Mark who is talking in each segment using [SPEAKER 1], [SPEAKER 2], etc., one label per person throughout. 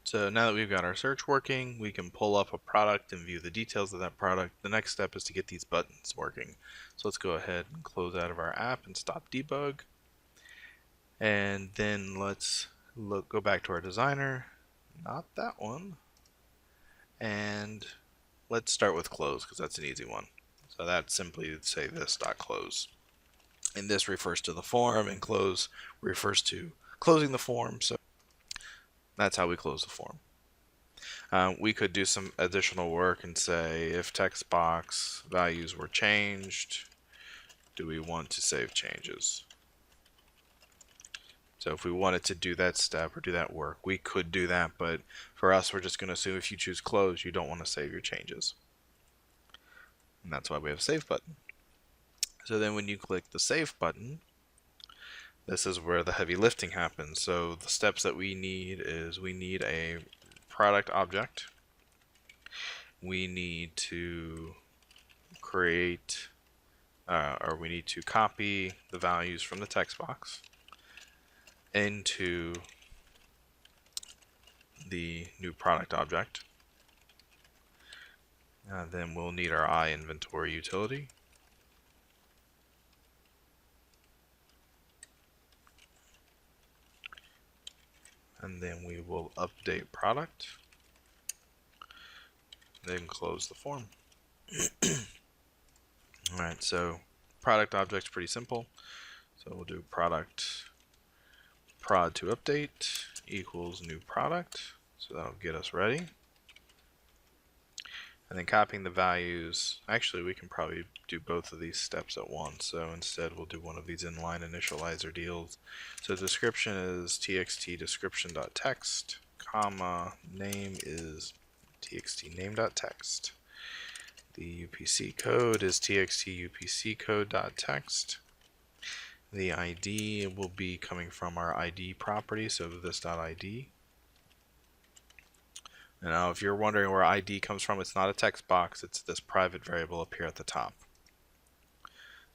[SPEAKER 1] So now that we've got our search working, we can pull up a product and view the details of that product. The next step is to get these buttons working. So let's go ahead and close out of our app and stop debug. And then let's go back to our designer, not that one. And let's start with close because that's an easy one. So that's simply say this.close. And this refers to the form, and close refers to closing the form. So that's how we close the form. We could do some additional work and say if text box values were changed, do we want to save changes? So if we wanted to do that step or do that work, we could do that, but for us, we're just going to assume if you choose close, you don't want to save your changes. And that's why we have a save button. So then when you click the save button, this is where the heavy lifting happens. So the steps that we need is we need a product object. We need to create, or we need to copy the values from the text box into the new product object. Then we'll need our iInventory utility. And then we will update product. Then close the form. Alright, so product object's pretty simple. So we'll do product prod to update equals new product. So that'll get us ready. And then copying the values, actually we can probably do both of these steps at once. So instead we'll do one of these inline initializer deals. So description is txt description.text, comma, name is txt name.text. The UPC code is txt UPC code.text. The ID will be coming from our ID property, so this.id. And now if you're wondering where ID comes from, it's not a text box, it's this private variable up here at the top.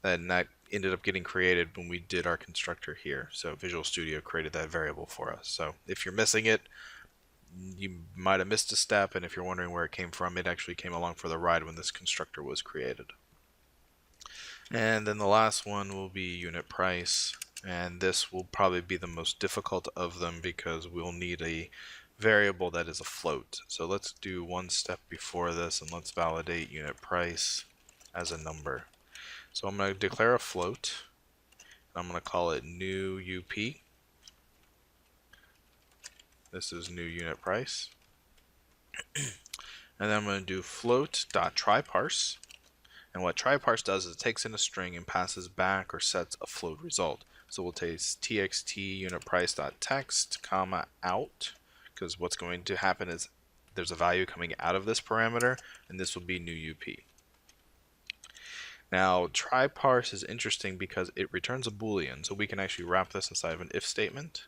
[SPEAKER 1] And that ended up getting created when we did our constructor here. So Visual Studio created that variable for us. So if you're missing it, you might have missed a step, and if you're wondering where it came from, it actually came along for the ride when this constructor was created. And then the last one will be unit price, and this will probably be the most difficult of them because we'll need a variable that is a float. So let's do one step before this and let's validate unit price as a number. So I'm going to declare a float. I'm going to call it new UP. This is new unit price. And then I'm going to do float.tryparse. And what tryparse does is it takes in a string and passes back or sets a float result. So we'll take txt unit price.text, comma, out, because what's going to happen is there's a value coming out of this parameter, and this will be new UP. Now, tryparse is interesting because it returns a Boolean, so we can actually wrap this inside of an if statement.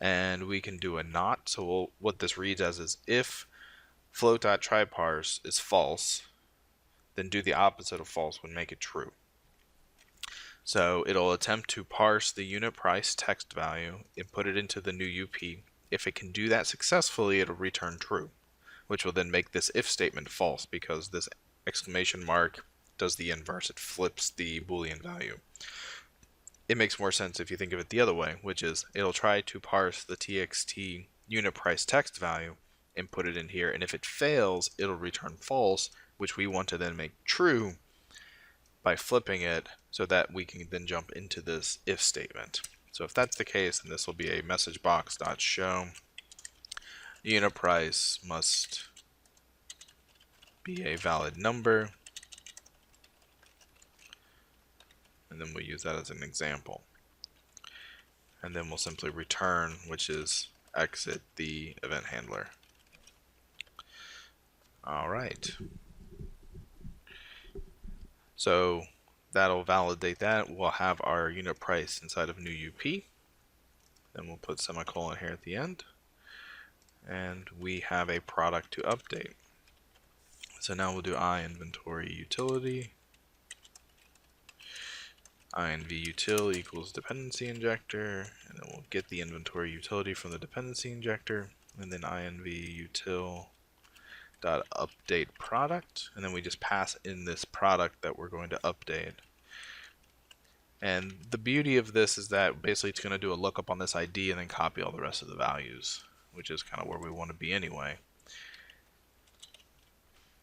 [SPEAKER 1] And we can do a not, so what this reads as is if float.tryparse is false, then do the opposite of false when make it true. So it'll attempt to parse the unit price text value and put it into the new UP. If it can do that successfully, it'll return true, which will then make this if statement false because this exclamation mark does the inverse. It flips the Boolean value. It makes more sense if you think of it the other way, which is it'll try to parse the txt unit price text value and put it in here, and if it fails, it'll return false, which we want to then make true by flipping it so that we can then jump into this if statement. So if that's the case, then this will be a message box.show unit price must be a valid number, and then we'll use that as an example. And then we'll simply return, which is exit the event handler. Alright. So that'll validate that. We'll have our unit price inside of new UP. Then we'll put semicolon here at the end. And we have a product to update. So now we'll do iInventory utility. inv-util equals dependency injector, and then we'll get the inventory utility from the dependency injector, and then inv-util dot update product, and then we just pass in this product that we're going to update. And the beauty of this is that basically it's going to do a lookup on this ID and then copy all the rest of the values, which is kind of where we want to be anyway.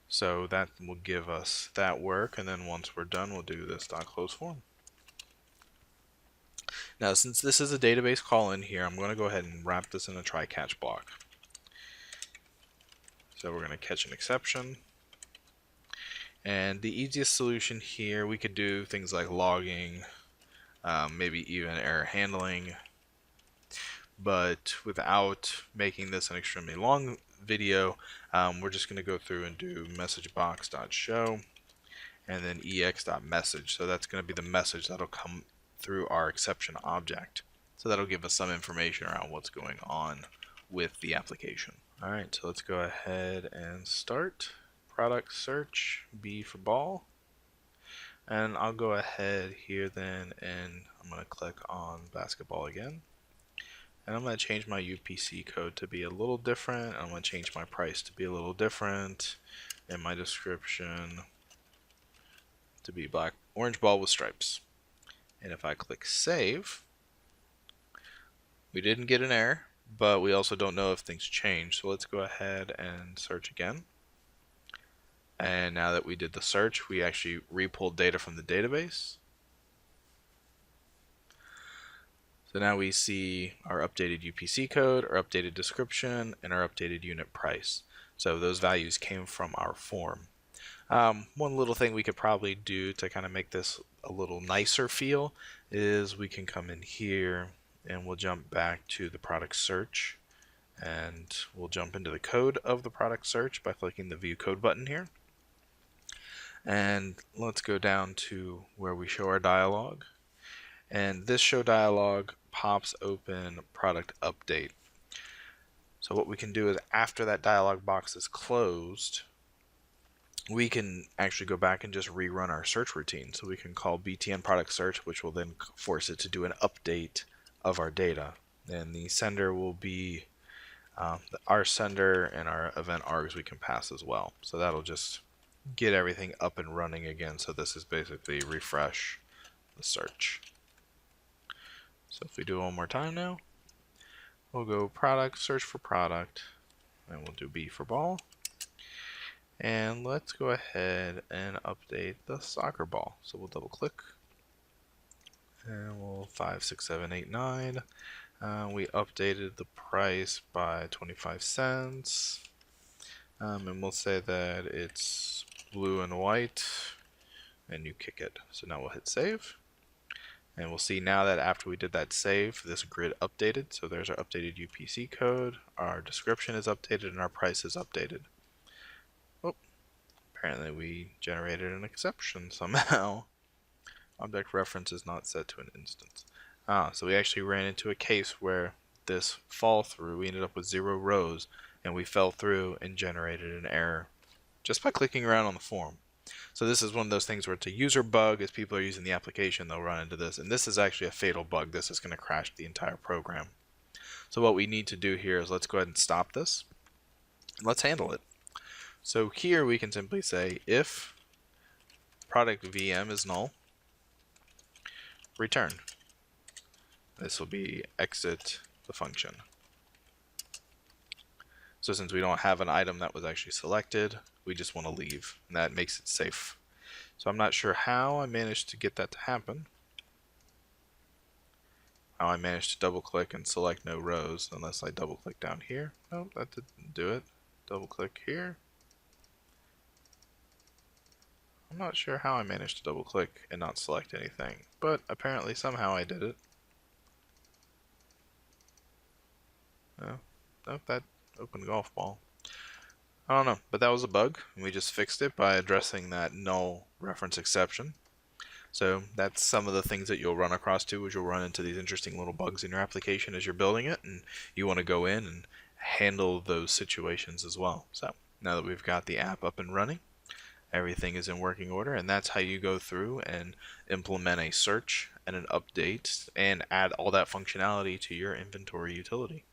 [SPEAKER 1] So that will give us that work, and then once we're done, we'll do this .close form. Now, since this is a database call in here, I'm going to go ahead and wrap this in a try catch block. So we're going to catch an exception. And the easiest solution here, we could do things like logging, maybe even error handling, but without making this an extremely long video, we're just going to go through and do messagebox.show and then ex.message. So that's going to be the message that'll come through our exception object. So that'll give us some information around what's going on with the application. All right, so let's go ahead and start. Product search, B for ball. And I'll go ahead here then, and I'm going to click on basketball again. And I'm going to change my UPC code to be a little different. I'm going to change my price to be a little different, and my description to be orange ball with stripes. And if I click save, we didn't get an error, but we also don't know if things change. So let's go ahead and search again. And now that we did the search, we actually re-pulled data from the database. So now we see our updated UPC code, our updated description, and our updated unit price. So those values came from our form. One little thing we could probably do to kind of make this a little nicer feel is we can come in here and we'll jump back to the product search, and we'll jump into the code of the product search by clicking the view code button here. And let's go down to where we show our dialog. And this show dialog pops open product update. So what we can do is after that dialog box is closed, we can actually go back and just rerun our search routine. So we can call btn product search, which will then force it to do an update of our data. And the sender will be our sender, and our event args we can pass as well. So that'll just get everything up and running again. So this is basically refresh the search. So if we do it one more time now, we'll go product, search for product, and we'll do B for ball. And let's go ahead and update the soccer ball. So we'll double click, and we'll 5, 6, 7, 8, 9. We updated the price by 25 cents. And we'll say that it's blue and white, and you kick it. So now we'll hit save. And we'll see now that after we did that save, this grid updated. So there's our updated UPC code, our description is updated, and our price is updated. Oh, apparently we generated an exception somehow. Object reference is not set to an instance. So we actually ran into a case where this fall through, we ended up with 0 rows, and we fell through and generated an error just by clicking around on the form. So this is one of those things where it's a user bug. As people are using the application, they'll run into this. And this is actually a fatal bug. This is going to crash the entire program. So what we need to do here is let's go ahead and stop this. Let's handle it. So here we can simply say if product VM is null, return. This will be exit the function. So since we don't have an item that was actually selected, we just want to leave, and that makes it safe. So I'm not sure how I managed to get that to happen. How I managed to double click and select no rows, unless I double click down here. Nope, that didn't do it. Double click here. I'm not sure how I managed to double click and not select anything, but apparently somehow I did it. Nope, that open golf ball. I don't know, but that was a bug, and we just fixed it by addressing that null reference exception. So that's some of the things that you'll run across too, is you'll run into these interesting little bugs in your application as you're building it, and you want to go in and handle those situations as well. So now that we've got the app up and running, everything is in working order, and that's how you go through and implement a search and an update and add all that functionality to your inventory utility.